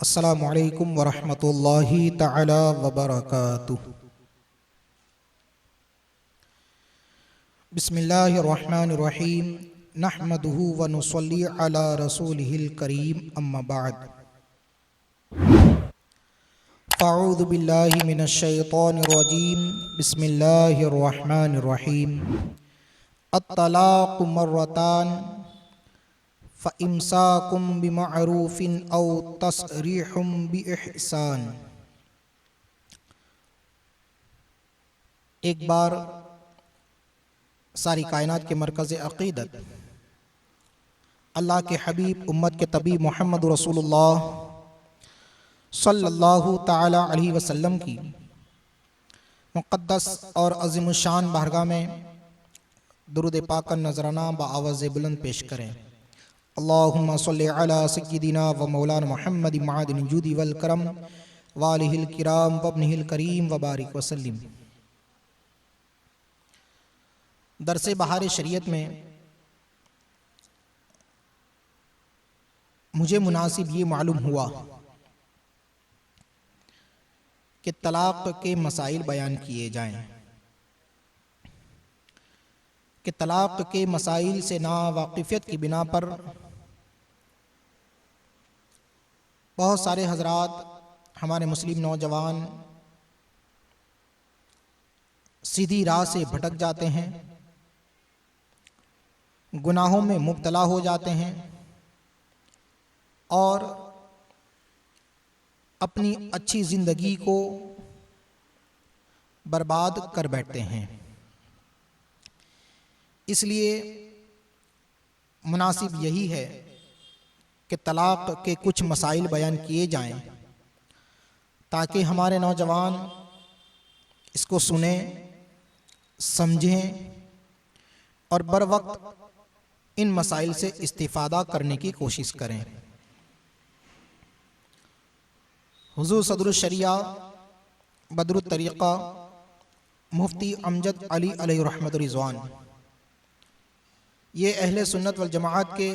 अस्सलामु अलैकुम वरहमतुल्लाहि तआला वबरकातुहू। बिस्मिल्लाहिर्रहमानिर्रहीम। नहमदुहु व नुसल्ली अला रसूलिहिल करीम, अम्मा बाद। अऊज़ु बिल्लाहि मिनश शैतानिर रजीम। बिस्मिल्लाहिर्रहमानिर्रहीम। अत्तलाक़ु मर्रतान फ़इम्साकुम बिमअरूफ़िन औ तसरीहुम बिइहसान। एक बार सारी कायनात के मरकज़ अक़ीदत अल्लाह के हबीब उम्मत के तबी मोहम्मद रसूलुल्लाह सल्लल्लाहु ताला अलैहि वसल्लम की मुक़द्दस और अज़ीमुश्शान बारगाह में दुरूद पाक का नजराना बआवाज़ बुलंद पेश करें। अल्लाहुम्मा सल्लि अला सय्यिदिना व मौलाना मुहम्मद मादिनिल जूदि वल करम व आलिहिल किराम व इब्निहिल करीम व बारिक वसल्लिम। दरसे बहार शरीयत में मुझे मुनासिब ये मालूम हुआ कि तलाक़ के मसाइल बयान किए जाएं, कि तलाक़ के मसाइल से नावाक़िफ़ियत की बिना पर बहुत सारे हज़रात हमारे मुस्लिम नौजवान सीधी राह से भटक जाते हैं, गुनाहों में मुब्तला हो जाते हैं और अपनी अच्छी ज़िंदगी को बर्बाद कर बैठते हैं। इसलिए मुनासिब यही है कि तलाक़ के कुछ मसाइल बयान किए जाएं ताकि हमारे नौजवान इसको सुने, समझें और बर वक्त इन मसाइल से इस्तिफ़ादा करने की कोशिश करें। हुज़ूर सदरुश शरिया बदरुत तरीक़ा मुफ्ती अमजद अली अलैहि रहमत रिज़वान ये अहले सुन्नत वल जमाअत के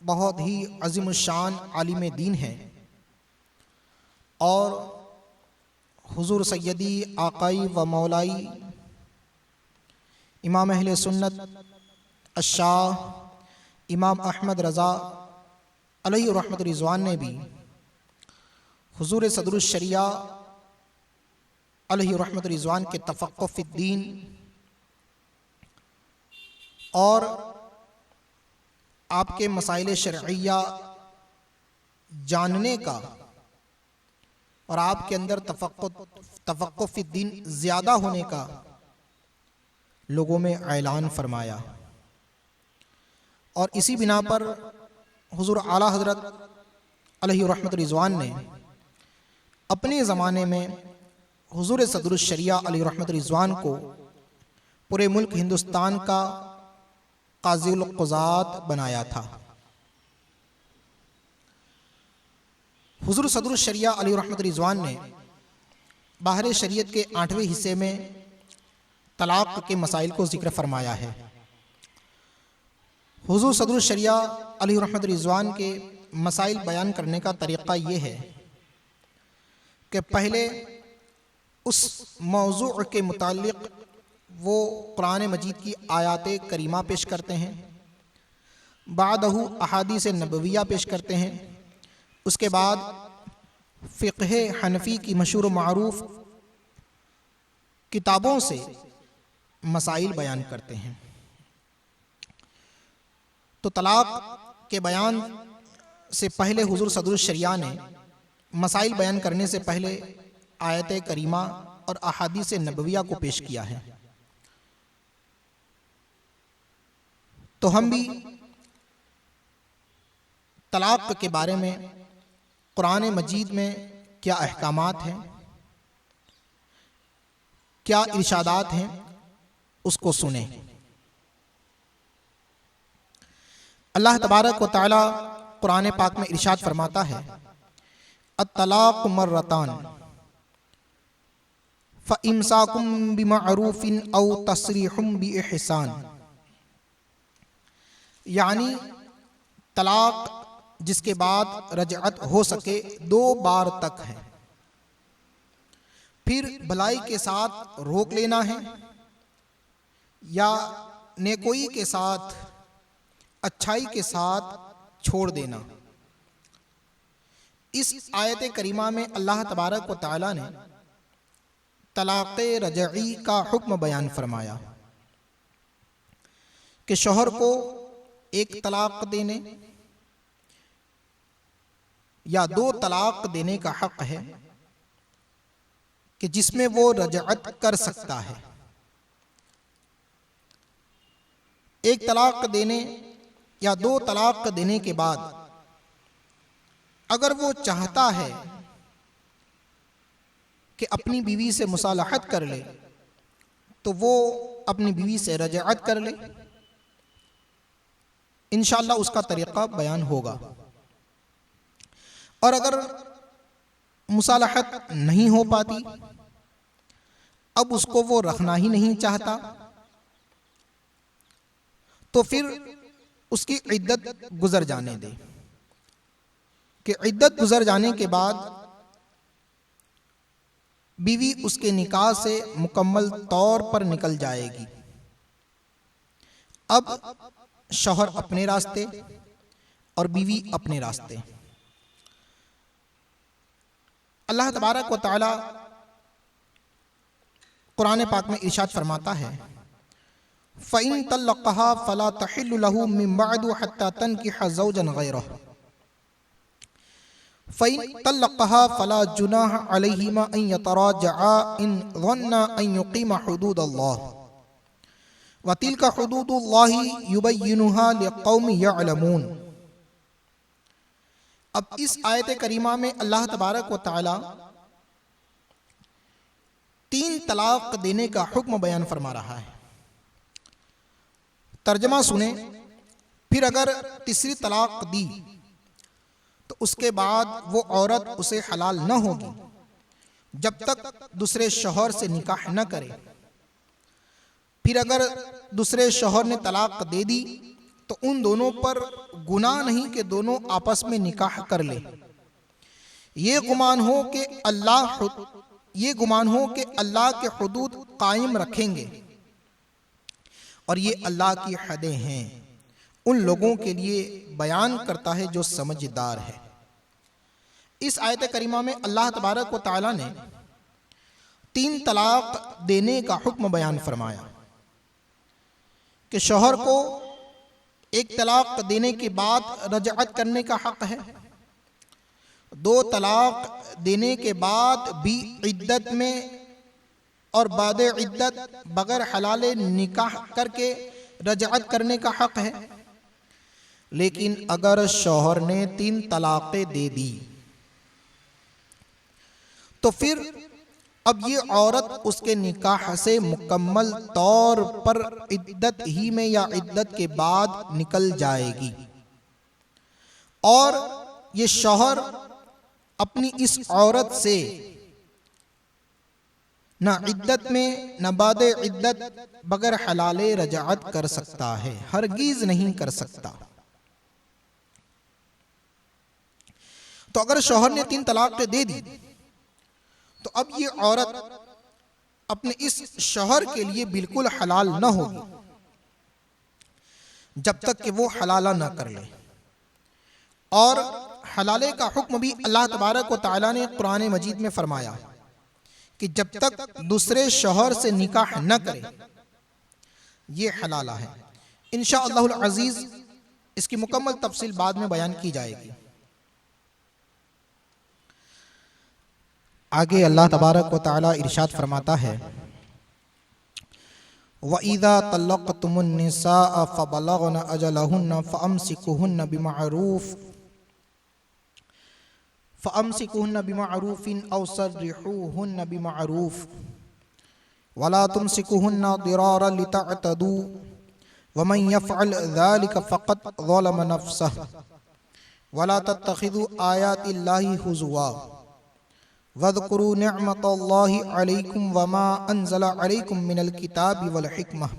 बहुत ही अज़ीमुश्शान आलिम दीन हैं और हुज़ूर सैयदी आकाई व मौलाई इमाम अहले सुन्नत अशाह इमाम अहमद रज़ा अलैहि रहमत रिज़वान ने भी हुज़ूर सदरुश शरिया अलैहि रहमत रिज़वान के तफ़क़्क़ुह फ़िद्दीन और आपके मसाइल शरइया जानने का और आपके अंदर तफ़क़्क़ुह फ़िद्दीन ज़्यादा होने का लोगों में ऐलान फरमाया। और इसी बिना पर हुज़ूर आला हज़रत अलैहि रहमत रिज़वान ने अपने ज़माने में हुज़ूर सदरुश शरिया अलैहि रहमत रिज़वान को पूरे मुल्क हिंदुस्तान का काज़िल क़ुज़ात बनाया था। हुज़ूर सदरुश शरिया अलैहि रहमत रिज़वान ने बाहर शरीयत के 8वें हिस्से में तलाक़ के मसाइल को ज़िक्र फरमाया है। हुज़ूर सदरुश शरिया अलैहि रहमत रिज़वान के मसाइल बयान करने का तरीक़ा ये है कि पहले उस मौज़ू के मुताल्लिक़ वो कुरान मजीद की आयात करीमा पेश करते हैं, बादहू अहादीस नबविया पेश करते हैं, उसके बाद फ़िक़्ह हनफ़ी की मशहूर मारूफ़ किताबों से मसाइल बयान करते हैं। तो तलाक़ के बयान से पहले हुज़ूर सदरुश शरिया ने मसाइल बयान करने से पहले आयत करीमा और अहादीस नबविया को पेश किया है। तो हम भी तलाक़ के बारे में कुरान मजीद में क्या अहकामात हैं, क्या इरशादात हैं, उसको सुने। अल्लाह तबारक व तआला कुरान पाक में इरशाद फरमाता है, अत्तलाक़ु मर्रतान फ़इम्साकुम बिमअरूफ़िन औ तसरीहुम बिइहसान। यानी तलाक़ जिसके बाद रजअत हो सके 2 बार तक है। फिर भलाई के साथ रोक लेना है या नेकोई के साथ, अच्छाई के साथ छोड़ देना। इस आयत करीमा में अल्लाह तबारक व तआला ने तलाक़ रजई का हुक्म बयान फरमाया कि शौहर को एक तलाक देने या 2 तलाक देने का हक है कि जिसमें वो रजअत कर सकता है। एक तलाक देने या 2 तलाक देने के बाद अगर वो चाहता है कि अपनी बीवी से मुसालहत कर ले तो वो अपनी बीवी से रजअत कर ले। इंशाअल्लाह उसका तरीक़ा बयान होगा। और अगर मुसालहत नहीं हो पाती, अब उसको वो रखना ही नहीं चाहता, तो फिर उसकी इद्दत गुजर जाने दे कि इद्दत गुजर जाने के बाद बीवी उसके निकाह से मुकम्मल तौर पर निकल जाएगी। अब शौहर अपने रास्ते और बीवी अपने रास्ते। अल्लाह तबारक व तआला कुरान पाक में इरशाद फरमाता है, फ़इन तल्लक़हा फ़ला तहिल्लु लहू मिन बअदु हत्ता तनकिह ज़ौजन गैरह फ़इन तल्लक़हा फ़ला जुनाह अलैहिमा अन यतराजआ इन ज़न्ना अन युक़ीमा हुदूदल्लाह व तिल्का हुदूदुल्लाहि युबय्यिनुहा लिक़ौमिन यअलमून। अब इस आयत करीमा में अल्लाह तबारक व तआला 3 तलाक देने का हुक्म बयान फरमा रहा है। तर्जमा सुने। फिर अगर तीसरी तलाक दी तो उसके बाद वो औरत उसे हलाल न होगी जब तक दूसरे शौहर से निकाह न करे। फिर अगर दूसरे शौहर ने तलाक दे दी तो उन दोनों पर गुनाह नहीं कि दोनों आपस में निकाह कर ले। ये गुमान हो कि अल्लाह के हुदूद कायम रखेंगे और ये अल्लाह की हदें हैं, उन लोगों के लिए बयान करता है जो समझदार है। इस आयत करीमा में अल्लाह तबारक व तआला ने 3 तलाक देने का हुक्म बयान फरमाया कि शौहर को एक तलाक देने के बाद रजअत करने का हक है, 2 तलाक देने के बाद भी इद्दत में और बाद इद्दत बगैर हलाले निकाह करके रजअत करने का हक है। लेकिन अगर शौहर ने 3 तलाक़ें दे दी तो फिर अब ये औरत उसके निकाह से मुकम्मल तौर पर इद्दत ही में या इद्दत के बाद निकल जाएगी और ये शौहर अपनी इस औरत से ना इद्दत में न बाद इद्दत बगैर हलाले रजाअत कर सकता है, हरगिज नहीं कर सकता। तो अगर शौहर ने 3 तलाक़ें दे दी तो अब ये औरत अपने इस शौहर के लिए बिल्कुल हलाल न होगी जब तक कि वो हलाला न कर ले। और हलाले का हुक्म भी अल्लाह तबारक व तआला ने कुरान मजीद में फरमाया कि जब तक दूसरे शौहर से निकाह न करे ये हलाला है। इंशाअल्लाहुल अज़ीज़ इसकी मुकम्मल तफसील बाद में बयान की जाएगी। आगे अल्लाह तबारक व तआला इरशाद फरमाता है, व इज़ा तल्लक़तुमुन निसाअ फ़बलग़न अजलहुन्न फ़अम्सिकुहुन्न बिमअरूफ़िन औ सर्रिहूहुन्न बिमअरूफ़ वला तुमसिकुहुन्न दिरारन लितअतदू वमन यफ़अल ज़ालिका फ़क़द ज़लम नफ़्सहु वला तत्तख़िज़ू आयातिल्लाहि हुज़ुवा वज़कुरू निअमतल्लाहि अलैकुम वमा अंज़ला अलैकुम मिनल किताबि वल हिकमह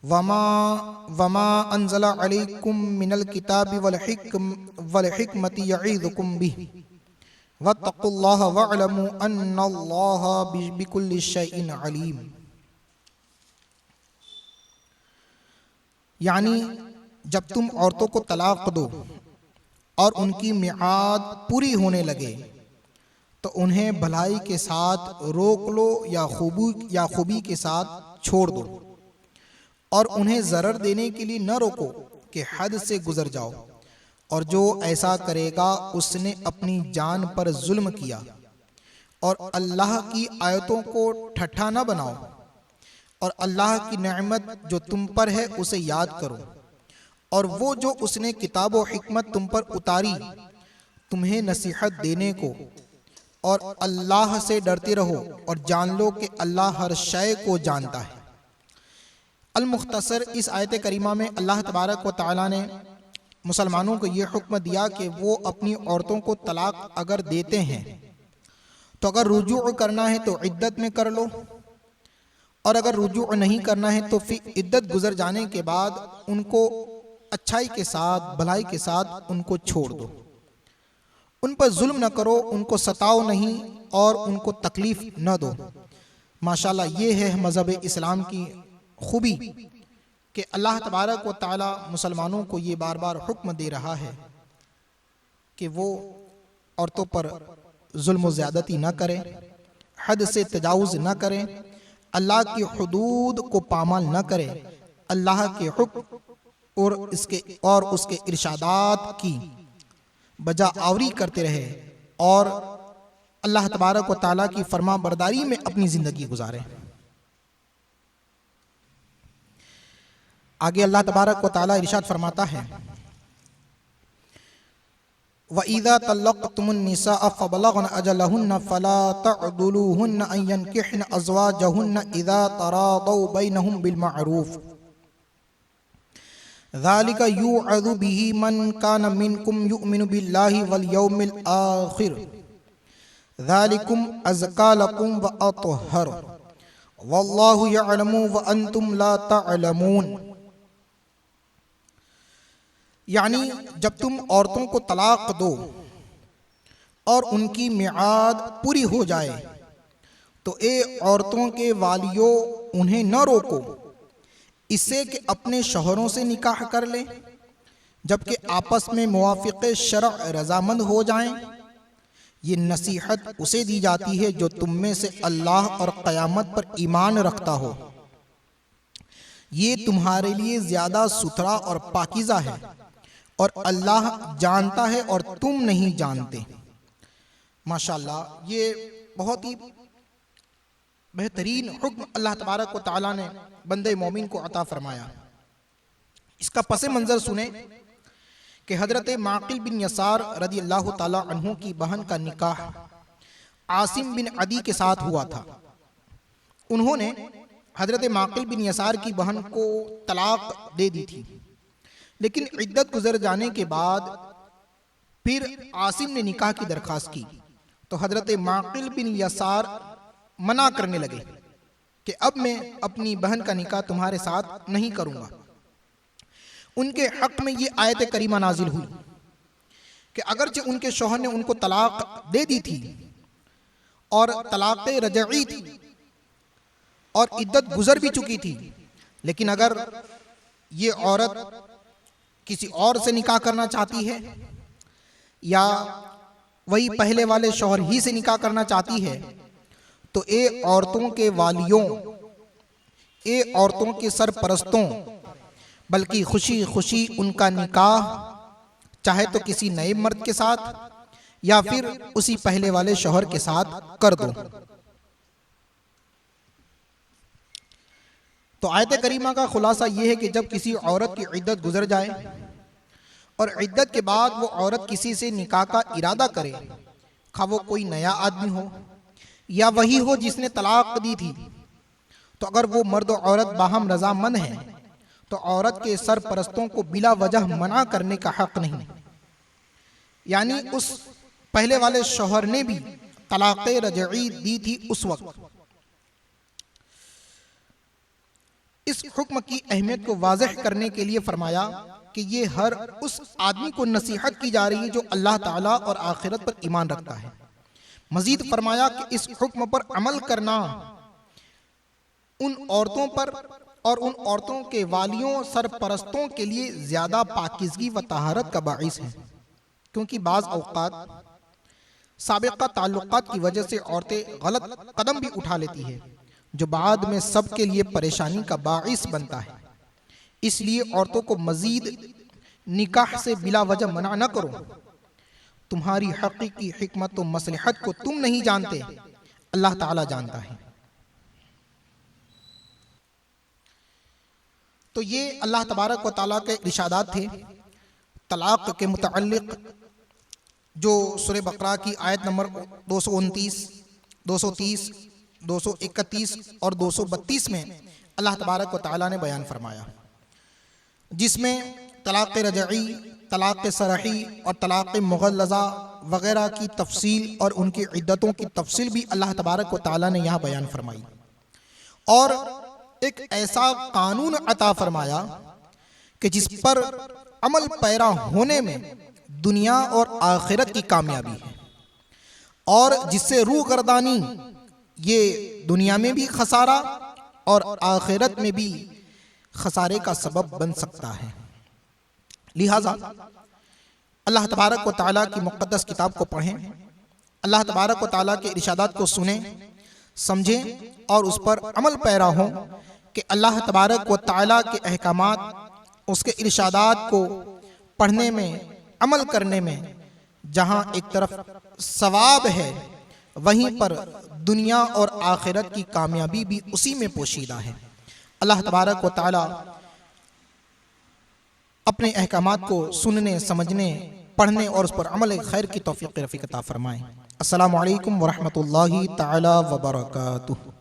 वमा अंज़ला अलैकुम मिनल किताबि वल हिकमति यईज़ुकुम बिही वत्तकुल्लाह वअलमू अन्नल्लाह बिकुल्लि शैइन अलीम। यानी जब तुम औरतों को तलाक दो और उनकी मियाद पूरी होने लगे तो उन्हें भलाई के साथ रोक लो या खूबी के साथ छोड़ दो, और उन्हें ज़रर देने के लिए न रोको कि हद से गुजर जाओ, और जो ऐसा करेगा उसने अपनी जान पर जुल्म किया। और अल्लाह की आयतों को ठट्ठा न बनाओ, और अल्लाह की नेमत जो तुम पर है उसे याद करो, और वो जो उसने किताब व हिकमत तुम पर उतारी तुम्हें नसीहत देने को, और अल्लाह से डरते रहो और जान लो कि अल्लाह हर शय को जानता है। अल-मुख्तसर, इस आयत करीमा में अल्लाह तबारक व तआला ने मुसलमानों को ये हुक्म दिया कि वो अपनी औरतों को तलाक अगर देते हैं तो अगर रुजू करना है तो इद्दत में कर लो, और अगर रुजू नहीं करना है तो फिर इद्दत गुजर जाने के बाद उनको अच्छाई के साथ भलाई के साथ उनको छोड़ दो। उन पर जुल्म न करो, उनको सताओ नहीं और उनको तकलीफ न दो। माशाल्लाह, ये है मज़हब इस्लाम की खूबी कि अल्लाह तबारक व तआला मुसलमानों को ये बार बार हुक्म दे रहा है कि वो औरतों पर जुल्म व ज़्यादती न करें, हद से तजावुज़ न करें, अल्लाह की हुदूद को पामाल न करें, अल्लाह के हुक्म और उसके इरशादात की बजा आवरी करते रहे और अल्लाह तबारक व तआला की फरमा बरदारी में अपनी ज़िंदगी गुजारें। आगे अल्लाह तबारक व तआला इरशाद फरमाता है, वइज़ा तल्लक़्तुमुन निसाअ फ़बलग़न अजलहुन्न फ़ला तअदुलूहुन्न अन यनकिहन अज़वाजहुन्न इज़ा तरादौ बैनहुम बिलमअरूफ़ ज़ालिका युअज़ु बिही मन कान मिनकुम युमिनु बिल्लाहि वल यौमिल आखिर ज़ालिकुम अज़का लकुम व अत्हर वल्लाहु यअलमु व अंतुम ला तअलमून। यानी जब तुम औरतों को तलाक दो और उनकी मियाद पूरी हो जाए तो औरतों के वालियों उन्हें न रोको इससे कि अपने शौहरों से निकाह कर ले, जबकि आपस में मुवाफ़िक़ शरअ रज़ामंद हो जाएं। ये नसीहत उसे दी जाती है जो तुम में से अल्लाह और क़यामत पर ईमान रखता हो। ये तुम्हारे लिए ज़्यादा सुथरा और पाकीज़ा है, और अल्लाह जानता है और तुम नहीं जानते। माशाअल्लाह, ये बहुत ही बेहतरीन हुक्म अल्लाह तबारक व तआला ने बंदे मोमिन को अता फरमाया। इसका पस मंज़र सुने कि हज़रत माक़िल बिन यसार रज़ी अल्लाह ताला अन्हु की बहन का निकाह आसिम बिन अदी के साथ हुआ था। उन्होंने हज़रत माक़िल बिन यसार की बहन को तलाक दे दी थी, लेकिन इद्दत गुजर जाने के बाद फिर आसिम ने निकाह की दरख्वास्त की तो हज़रत माक़िल बिन यसार मना करने लगे कि अब मैं अपनी बहन का निकाह तुम्हारे साथ नहीं करूंगा। उनके हक में ये आयत करीमा नाजिल हुई कि अगरचे उनके शौहर ने उनको तलाक दे दी थी और तलाक रजई थी और इद्दत गुजर भी चुकी थी, लेकिन अगर ये औरत किसी और से निकाह करना चाहती है या वही पहले वाले शौहर ही से निकाह करना चाहती है तो औरतों के वालियों, औरतों के सरपरस्तों, बल्कि खुशी खुशी उनका निकाह चाहे तो किसी नए मर्द के साथ या फिर उसी पहले वाले शौहर के साथ कर दो। तो आयत करीमा का खुलासा यह है कि जब किसी औरत की इद्दत गुजर जाए और इद्दत के बाद वो औरत किसी से निकाह का इरादा करे, खा वो कोई नया आदमी हो या वही हो जिसने तलाक दी थी, तो अगर वो मर्द और औरत बाहम रजामंद हैं तो औरत के सरपरस्तों को बिला वजह मना करने का हक नहीं। यानी उस पहले वाले शौहर ने भी तलाक रजई दी थी उस वक्त। इस इस हुक्म की अहमियत को वाज़ेह करने के लिए फरमाया कि ये हर उस आदमी को नसीहत की जा रही है जो अल्लाह ताला और आखिरत पर ईमान रखता है। मजीद फरमाया कि इस हुक्म पर अमल करना उन औरतों पर और उन औरतों के वालियों सरपरस्तों के लिए ज्यादा पाकीज़गी व तहारत का बाइस है, क्योंकि बाज़ औक़ात साबिक़ा ताल्लुक़ात की वजह से औरतें गलत कदम भी उठा लेती है जो बाद में सबके लिए परेशानी का बाइस बनता है। इसलिए औरतों को मजीद निकाह से बिला वजह मना न करो। तुम्हारी हकीकी हिकमत व मसलहत को तुम नहीं जानते, अल्लाह ताला जानता है। तो ये अल्लाह तबारक व ताला के इरशादात थे तलाक के मुतअल्लिक़, जो सूरह बकरा की आयत नंबर 229, 230, 231 और 232 में अल्लाह तबारक व ताला ने बयान फरमाया, जिसमें तलाक़ रजई, तलाक़ सरही और तलाक़ मुग़ल्लज़ा वग़ैरह की तफसील और उनकी इद्दतों की तफसील भी अल्लाह तबारक व ताला ने यहाँ बयान फरमाई और एक ऐसा कानून अता फरमाया कि जिस पर अमल पैरा होने में दुनिया और आखिरत की कामयाबी है और जिससे रूह गर्दानी ये दुनिया में भी खसारा और आखिरत में भी खसारे का सबब बन सकता है। लिहाजा अल्लाह तबारक व ताला की मुक़द्दस किताब को पढ़ें, अल्लाह तबारक व ताला के इरशादात को सुनें, समझें और उस पर अमल पैरा हों कि अल्लाह तबारक व ताला के अहकामात, उसके इरशादात को पढ़ने में, अमल करने में जहाँ एक तरफ सवाब है वहीं पर दुनिया और आखिरत की कामयाबी भी उसी में पोशीदा है। अल्लाह तबारक व ताला अपने अहकामात को सुनने, समझने, पढ़ने और उस पर अमल खैर की तौफीक रफ़ीक अता फरमाएं। अस्सलामु अलैकुम व रहमतुल्लाहि तआला व बरकातुहू।